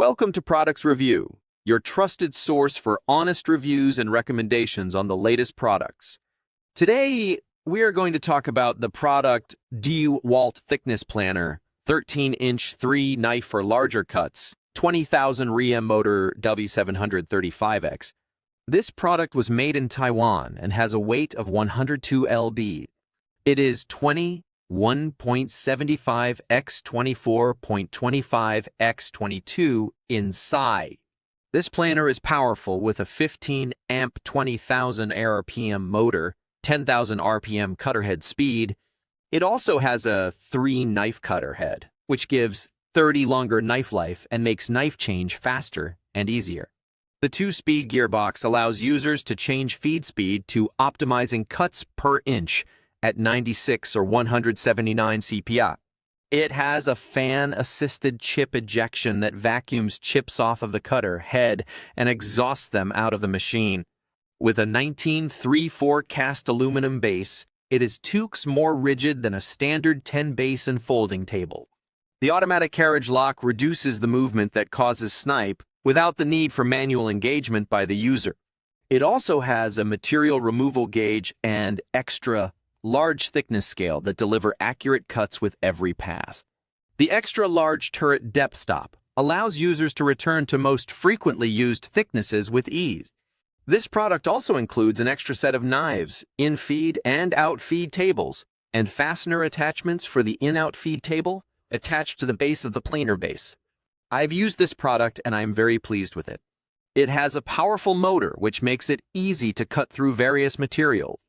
Welcome to Products Review, your trusted source for honest reviews and recommendations on the latest products. Today, we are going to talk about the product DEWALT Thickness Planner, 13-inch 3-knife for larger cuts, 20,000 Rem motor W735X. This product was made in Taiwan and has a weight of 102 lb. It is 21.75 x 24.25 x 22 in size. This planner is powerful with a 15 amp 20,000 RPM motor, 10,000 RPM cutter head speed. It also has a 3-knife cutter head, which gives 30 longer knife life and makes knife change faster and easier. The 2-speed gearbox allows users to change feed speed to optimizing cuts per inch at 96 or 179 CPI. It has a fan-assisted chip ejection that vacuums chips off of the cutter head and exhausts them out of the machine. With a 1934 cast aluminum base, it is 2x more rigid than a standard 10-base and folding table. The automatic carriage lock reduces the movement that causes snipe without the need for manual engagement by the user. It also has a material removal gauge and extra large thickness scale that deliver accurate cuts with every pass. The extra large turret depth stop allows users to return to most frequently used thicknesses with ease. This product also includes an extra set of knives, in-feed and out-feed tables, and fastener attachments for the in-out feed table attached to the base of the planer base. I've used this product and I'm very pleased with it. It has a powerful motor which makes it easy to cut through various materials.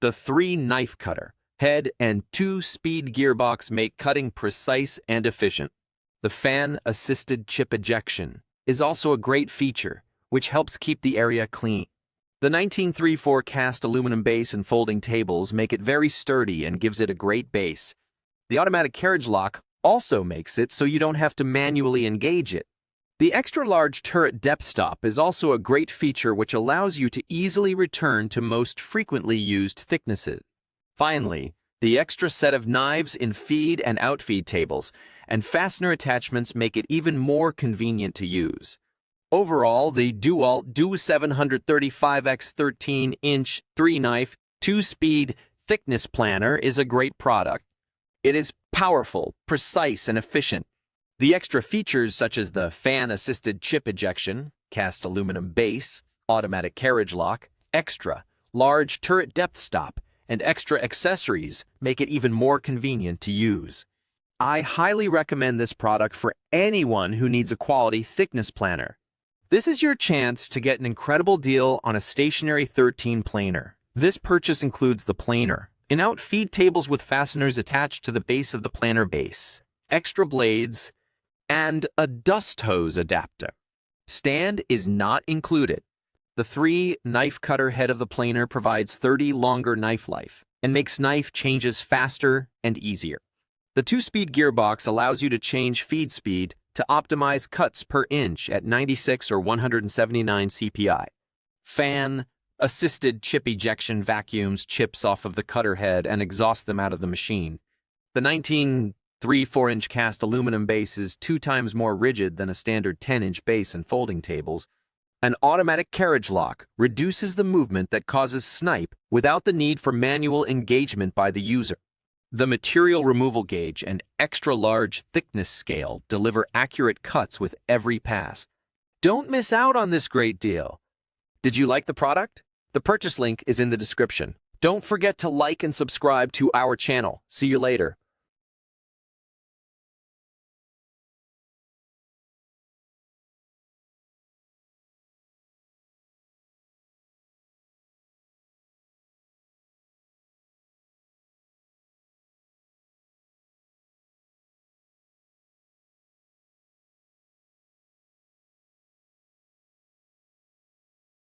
The 3-knife cutter head and 2-speed gearbox make cutting precise and efficient. The fan-assisted chip ejection is also a great feature, which helps keep the area clean. The 1934 cast aluminum base and folding tables make it very sturdy and gives it a great base. The automatic carriage lock also makes it so you don't have to manually engage it. The extra-large turret depth stop is also a great feature which allows you to easily return to most frequently used thicknesses. Finally, the extra set of knives in feed and outfeed tables and fastener attachments make it even more convenient to use. Overall, the DEWALT DW735X 13-inch 3-knife 2-speed thickness planner is a great product. It is powerful, precise, and efficient. The extra features such as the fan-assisted chip ejection, cast aluminum base, automatic carriage lock, extra, large turret depth stop, and extra accessories make it even more convenient to use. I highly recommend this product for anyone who needs a quality thickness planner. This is your chance to get an incredible deal on a stationary 13 planer. This purchase includes the planer, in-out feed tables with fasteners attached to the base of the planer base, extra blades, and a dust hose adapter. Stand is not included. The 3-knife cutter head of the planer provides 30 longer knife life and makes knife changes faster and easier. The 2-speed gearbox allows you to change feed speed to optimize cuts per inch at 96 or 179 CPI. Fan-assisted chip ejection vacuums chips off of the cutter head and exhausts them out of the machine. The 19.34-inch cast aluminum base is 2 times more rigid than a standard 10-inch base and folding tables. An automatic carriage lock reduces the movement that causes snipe without the need for manual engagement by the user. The material removal gauge and extra-large thickness scale deliver accurate cuts with every pass. Don't miss out on this great deal. Did you like the product? The purchase link is in the description. Don't forget to like and subscribe to our channel. See you later.